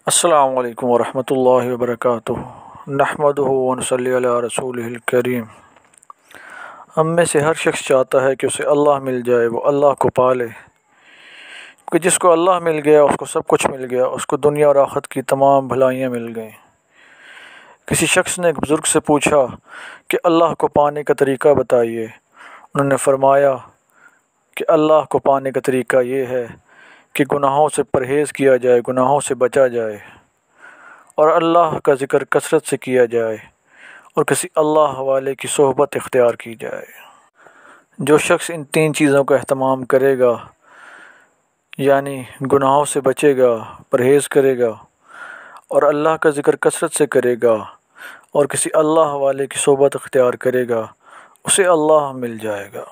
السلام علیکم ورحمۃ اللہ وبرکاتہ۔ نحمدہ ونصلی علی رسولہ الکریم۔ ہم میں سے ہر شخص چاہتا ہے کہ اسے اللہ مل جائے، وہ اللہ کو پالے، کہ جس کو اللہ مل گیا اس کو سب کچھ مل گیا، اس کو دنیا اور آخرت کی تمام بھلائیاں مل گئیں۔ کسی شخص نے ایک بزرگ سے پوچھا کہ اللہ کو پانے کا طریقہ بتائیے۔ انہوں نے فرمایا کہ اللہ کو پانے کا طریقہ یہ ہے کہ گناہوں سے پرہیز کیا جائے، گناہوں سے بچا جائے، اور اللہ کا ذکر کثرت سے کیا جائے، اور کسی اللہ والے کی صحبت اختیار کی جائے۔ جو شخص ان تین چیزوں کا اہتمام کرے گا، یعنی گناہوں سے بچے گا، پرہیز کرے گا، اور اللہ کا ذکر کثرت سے کرے گا، اور کسی اللہ والے کی صحبت اختیار کرے گا، اسے اللہ مل جائے گا۔